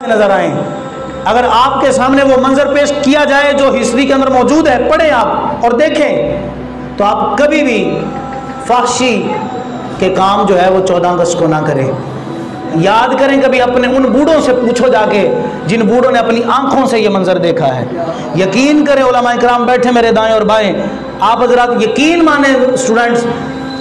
नजर आए। अगर आपके सामने वो मंजर पेश किया जाए जो हिस्ट्री के अंदर मौजूद है, पढ़ें आप और देखें, तो आप कभी भी फाहशी के काम जो है वो 14 अगस्त को ना करें। याद करें, कभी अपने उन बूढ़ों से पूछो जाके जिन बूढ़ों ने अपनी आंखों से ये मंजर देखा है। यकीन करें, उलमा इकराम बैठे मेरे दाएं और बाएं, आप हजरात यकीन माने स्टूडेंट्स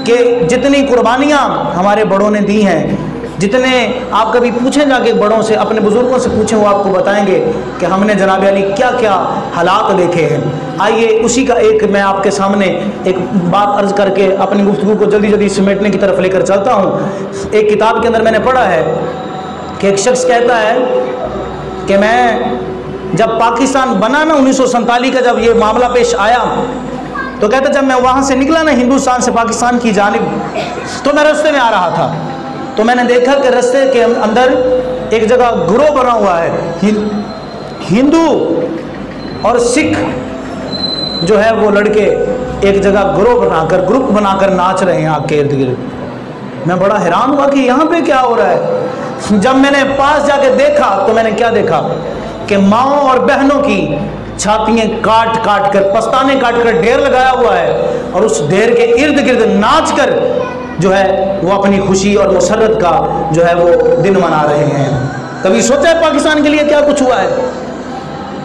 के जितनी कुर्बानियाँ हमारे बड़ों ने दी हैं, जितने आप कभी पूछें जाके बड़ों से, अपने बुजुर्गों से पूछें, वो आपको बताएंगे कि हमने जनाब अली क्या क्या हालात देखे हैं। आइए उसी का एक मैं आपके सामने एक बात अर्ज करके अपनी गुफ्तगू को जल्दी जल्दी समेटने की तरफ लेकर चलता हूँ। एक किताब के अंदर मैंने पढ़ा है कि एक शख्स कहता है कि मैं जब पाकिस्तान बना ना 1947 का जब ये मामला पेश आया, तो कहता जब मैं वहाँ से निकला ना हिंदुस्तान से पाकिस्तान की जानिब, तो मैं रास्ते में आ रहा था, तो मैंने देखा कि रास्ते के अंदर एक जगह ग्रोह बना हुआ है। हिंदू और सिख जो है वो लड़के एक जगह ग्रोह बनाकर, ग्रुप बनाकर नाच रहे हैं आग के इर्द गिर्द। मैं बड़ा हैरान हुआ कि यहाँ पे क्या हो रहा है। जब मैंने पास जाके देखा तो मैंने क्या देखा कि माओ और बहनों की छातियाँ काट काट कर, पस्ताने काट कर ढेर लगाया हुआ है, और उस ढेर के इर्द गिर्द नाच कर जो है वो अपनी खुशी और मुसर्रत का जो है वो दिन मना रहे हैं। कभी सोचा है पाकिस्तान के लिए क्या कुछ हुआ है?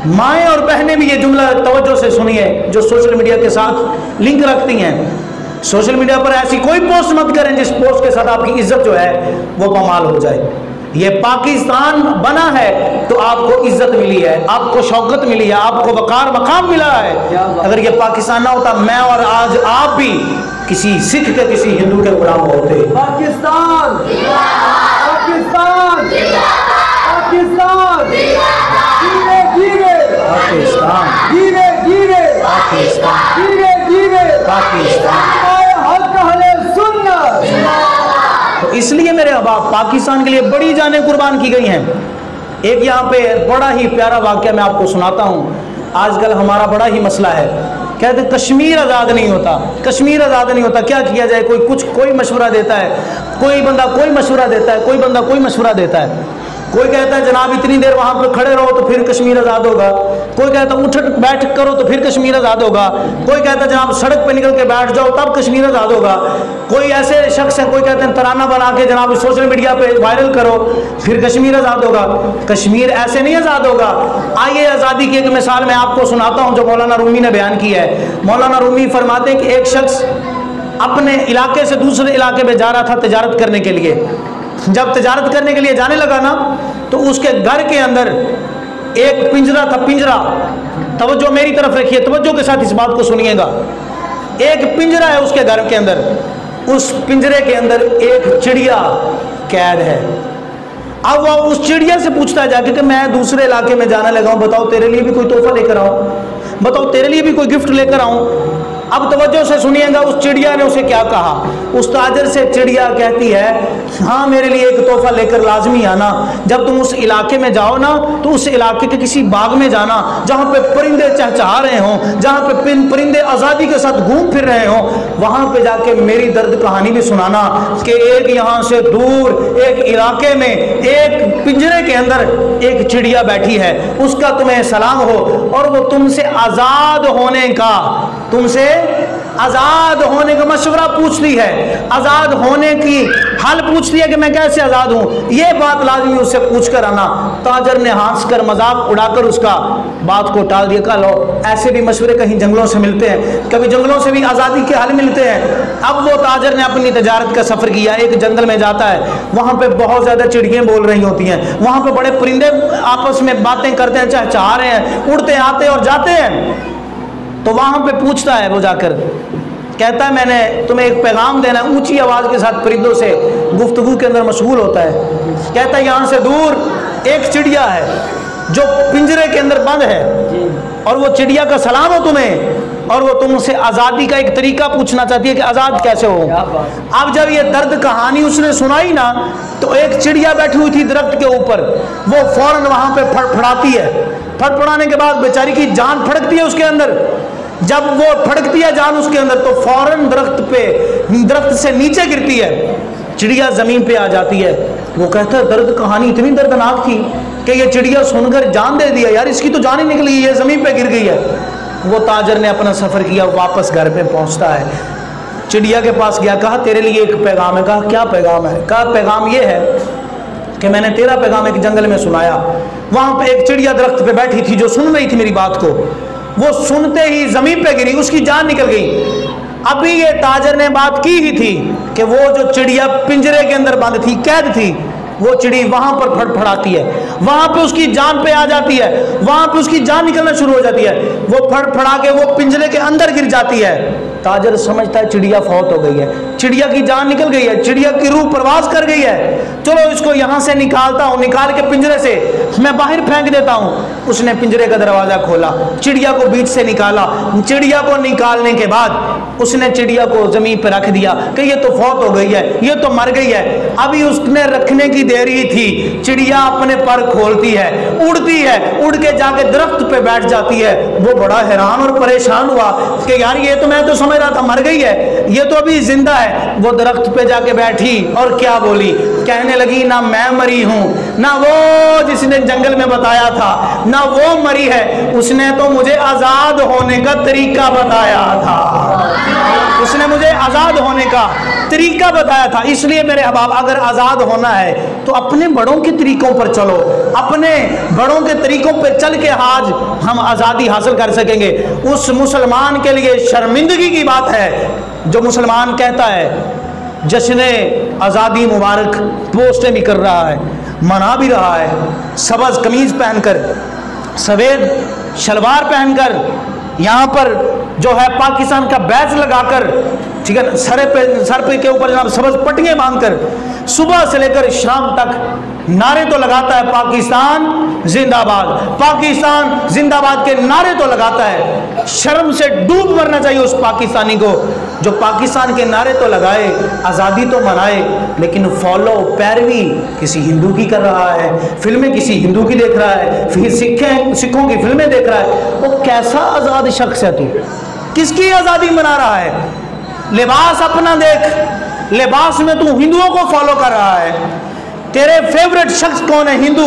माएँ और बहनें भी ये जुमला तवज्जो से सुनिए जो सोशल मीडिया के साथ लिंक रखती हैं। सोशल मीडिया पर ऐसी कोई पोस्ट मत करें जिस पोस्ट के साथ आपकी इज्जत जो है वो पामाल हो जाए। ये पाकिस्तान बना है तो आपको इज्जत मिली है, आपको शौकत मिली है, आपको वकार मकाम मिला है। अगर ये पाकिस्तान ना होता, मैं और आज आप भी किसी सिख के, किसी हिंदू के गुलाम होते। पाकिस्तान पाकिस्तान पाकिस्तान जीवे जीवे पाकिस्तान, जीवे जीवे पाकिस्तान, जीवे जीवे पाकिस्तान। हक अहले सुन्नत। तो इसलिए मेरे अहबाब पाकिस्तान के लिए बड़ी जानें कुर्बान की गई हैं। एक यहाँ पे बड़ा ही प्यारा वाक़या मैं आपको सुनाता हूँ। आजकल हमारा बड़ा ही मसला है, कहते कश्मीर आज़ाद नहीं होता, कश्मीर आज़ाद नहीं होता, क्या किया जाए? कोई मशवरा देता है, कोई बंदा कोई मशवरा देता है, कोई बंदा कोई मशवरा देता है। कोई कहता है जनाब इतनी देर वहाँ पर खड़े रहो तो फिर कश्मीर आज़ाद होगा। कोई कहता है उठ बैठ करो तो फिर कश्मीर आज़ाद होगा। कोई कहता है जनाब सड़क पे निकल के बैठ जाओ तब कश्मीर आज़ाद होगा। कोई ऐसे शख्स हैं, कोई कहते हैं तराना बना के जनाब सोशल मीडिया पे वायरल करो फिर कश्मीर आज़ाद होगा। कश्मीर ऐसे नहीं आज़ाद होगा। आइए आज़ादी की एक मिसाल मैं आपको सुनाता हूँ जो मौलाना रूमी ने बयान की है। मौलाना रूमी फरमाते हैं कि एक शख्स अपने इलाके से दूसरे इलाके में जा रहा था तिजारत करने के लिए। जब तिजारत करने के लिए जाने लगा ना, तो उसके घर के अंदर एक पिंजरा था। पिंजरा, तवज्जो मेरी तरफ रखिए, तवज्जो के साथ इस बात को सुनिएगा। एक पिंजरा है उसके घर के अंदर, उस पिंजरे के अंदर एक चिड़िया कैद है। अब वह उस चिड़िया से पूछता है जाके कि मैं दूसरे इलाके में जाने लगा हूँ, बताओ तेरे लिए भी कोई तोहफा लेकर आऊँ, बताओ तेरे लिए भी कोई गिफ्ट लेकर आऊँ। अब तवज्जो से सुनिएगा उस चिड़िया ने उसे क्या कहा। उस ताजर से चिड़िया कहती है हाँ मेरे लिए एक तोहफा लेकर लाजमी आना। जब तुम उस इलाके में जाओ ना तो उस इलाके के किसी बाग में जाना जहाँ पे परिंदे चहचहा रहे हों, जहाँ पे परिंदे आज़ादी के साथ घूम फिर रहे हों, वहाँ पे जाके मेरी दर्द कहानी भी सुनाना कि एक यहाँ से दूर एक इलाके में एक पिंजरे के अंदर एक चिड़िया बैठी है, उसका तुम्हें सलाम हो और वो तुमसे आज़ाद होने का, तुमसे आज़ाद होने का मशवरा पूछती है, आज़ाद होने की हाल पूछती है कि मैं कैसे आज़ाद हूँ। ये बात लाजमी उससे पूछ कर आना। ताजर ने हंस कर मजाक उड़ाकर उसका बात को टाल दिया। कहा लो ऐसे भी मशवरे कहीं जंगलों से मिलते हैं, कभी जंगलों से भी आज़ादी के हाल मिलते हैं। अब वो ताजर ने अपनी तजारत का सफ़र किया, एक जंगल में जाता है, वहाँ पर बहुत ज़्यादा चिड़ियाँ बोल रही होती हैं, वहाँ पर बड़े परिंदे आपस में बातें करते हैं, चहचहा रहे हैं, उड़ते आते और जाते हैं। तो वहाँ पे पूछता है वो जाकर, कहता है मैंने तुम्हें एक पैगाम देना है। ऊंची आवाज़ के साथ परिंदों से गुफ्तगू के अंदर मशगूल होता है। कहता है यहाँ से दूर एक चिड़िया है जो पिंजरे के अंदर बंद है और वो चिड़िया का सलाम हो तुम्हें, और वो तुमसे आज़ादी का एक तरीका पूछना चाहती है कि आज़ाद कैसे हो। अब जब ये दर्द कहानी उसने सुनाई ना, तो एक चिड़िया बैठी हुई थी दरख्त के ऊपर, वो फौरन वहाँ पे फड़फड़ाती है। फड़फड़ाने के बाद बेचारी की जान फड़कती है उसके अंदर। जब वो फड़कती है जान उसके अंदर, तो फौरन दरख्त से नीचे गिरती है, चिड़िया ज़मीन पे आ जाती है। वो कहता है दर्द कहानी इतनी दर्दनाक थी कि ये चिड़िया सुनकर जान दे दिया, यार इसकी तो जान ही निकली, ये ज़मीन पे गिर गई है। वो ताजर ने अपना सफ़र किया, वापस घर पे पहुंचता है, चिड़िया के पास गया, कहा तेरे लिए एक पैगाम है। कहा क्या पैगाम है? कहा पैगाम ये है कि मैंने तेरा पैगाम एक जंगल में सुनाया। वहाँ पे एक चिड़िया दरख्त पे बैठी थी जो सुन रही थी मेरी बात को, वो सुनते ही ज़मीन पे गिरी, उसकी जान निकल गई। अभी ये ताजर ने बात की ही थी कि वो जो चिड़िया पिंजरे के अंदर बंद थी, कैद थी, वो चिड़ी वहां पर फड़फड़ाती है, वहां पे उसकी जान पे आ जाती है, वहां पे उसकी जान निकलना शुरू हो जाती है, वो फड़फड़ा के वो पिंजरे के अंदर गिर जाती है। ताजर समझता है चिड़िया फौत हो गई है, चिड़िया की जान निकल गई है, चिड़िया की रूह परवास कर गई है, चलो इसको यहां से निकालता हूं, निकाल के पिंजरे से मैं बाहर फेंक देता हूं। उसने पिंजरे का दरवाजा खोला, चिड़िया को बीच से निकाला। चिड़िया को निकालने के बाद उसने चिड़िया को जमीन पर रख दिया कि ये तो फौत हो गई है, ये तो मर गई है। अभी उसने रखने की देर ही थी, चिड़िया अपने पर खोलती है, उड़ती है, उड़ के जाके दरख्त पे बैठ जाती है। वो बड़ा हैरान और परेशान हुआ कि यार ये तो मैं तो समझ रहा था मर गई है, ये तो अभी जिंदा है। वो दरख्त पे जाके बैठी और क्या बोली, कहने लगी ना मैं मरी हूं, ना वो जिसने जंगल में बताया था, ना वो मरी है, उसने तो मुझे आजाद होने का तरीका बताया था, उसने मुझे आजाद होने का तरीका बताया था। इसलिए मेरे अहबाब, अगर आजाद होना है तो अपने बड़ों के तरीकों पर चलो, अपने बड़ों के तरीकों पर चल के आज हम आज़ादी हासिल कर सकेंगे। उस मुसलमान के लिए शर्मिंदगी की बात है जो मुसलमान कहता है जश्न आज़ादी मुबारक पोस्टें भी कर रहा है, मना भी रहा है, सबज कमीज़ पहनकर, सफ़ेद शलवार पहनकर, यहाँ पर जो है पाकिस्तान का बैच लगाकर, ठीक है, सर पे के ऊपर जनाब सबज पट्टियाँ बांधकर सुबह से लेकर शाम तक नारे तो लगाता है पाकिस्तान जिंदाबाद, पाकिस्तान जिंदाबाद के नारे तो लगाता है। शर्म से डूब मरना चाहिए उस पाकिस्तानी को जो पाकिस्तान के नारे तो लगाए, आज़ादी तो मनाए, लेकिन फॉलो पैरवी किसी हिंदू की कर रहा है, फिल्में किसी हिंदू की देख रहा है, फिर सिखों की फिल्में देख रहा है। वो कैसा आज़ाद शख्स है तू, किसकी आज़ादी मना रहा है? लिबास अपना देख, लिबास में तू हिंदुओं को फॉलो कर रहा है। तेरे फेवरेट शख्स कौन है? हिंदू।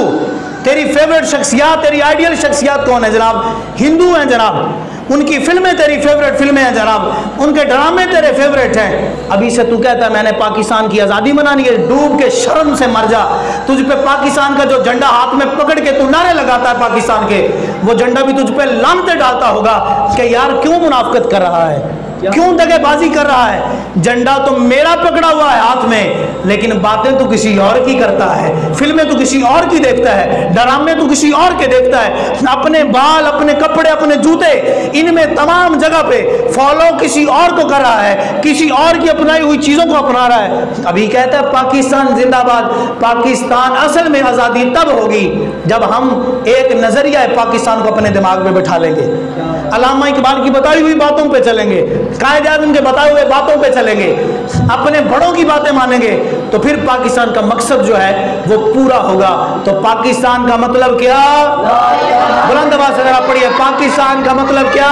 तेरी फेवरेट शख्सियत, तेरी आइडियल शख्सियत कौन है जनाब? हिंदू हैं जनाब। उनकी फिल्में तेरी फेवरेट फिल्में हैं जनाब, उनके ड्रामे तेरे फेवरेट हैं। अभी से तू कहता है मैंने पाकिस्तान की आज़ादी मनानी है, डूब के शर्म से मर जा। तुझ पे पाकिस्तान का जो झंडा हाथ में पकड़ के तू नारे लगाता है पाकिस्तान के, वो झंडा भी तुझ पे लानते डालता होगा कि यार क्यों मुनाफिकत कर रहा है, क्यों दगेबाजी कर रहा है? झंडा तो मेरा पकड़ा हुआ है हाथ में, लेकिन बातें तो किसी और की करता है, फिल्में तो किसी और की देखता है, ड्रामे तो किसी और के देखता है। अपने बाल, अपने कपड़े, अपने जूते, इनमें तमाम जगह पे फॉलो किसी और को कर रहा है, किसी और की अपनाई हुई चीजों को अपना रहा है। अभी कहता है पाकिस्तान जिंदाबाद। पाकिस्तान असल में आज़ादी तब होगी जब हम एक नजरिया पाकिस्तान को अपने दिमाग में बिठा लेंगे, अल्लामा इकबाल की बताई हुई बातों पे चलेंगे, कायदे आज़म के बताए हुए बातों पे चलेंगे, अपने बड़ों की बातें मानेंगे, तो फिर पाकिस्तान का मकसद जो है वो पूरा होगा। तो पाकिस्तान का मतलब क्या? बुलंद आवाज से जरा पढ़िए, पाकिस्तान का मतलब क्या?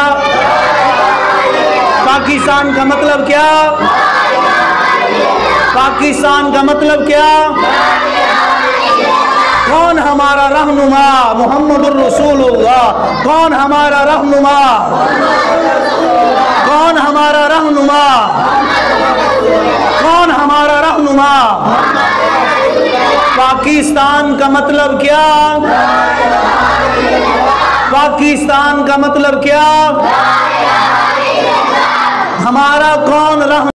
पाकिस्तान का मतलब क्या? पाकिस्तान का मतलब क्या? कौन हमारा रहनुमा? मुहम्मदुर रसूलुल्लाह। कौन हमारा रहनुमा? कौन हमारा रहनुमा? कौन हमारा रहनुमा? पाकिस्तान का मतलब क्या? पाकिस्तान का मतलब क्या? हमारा कौन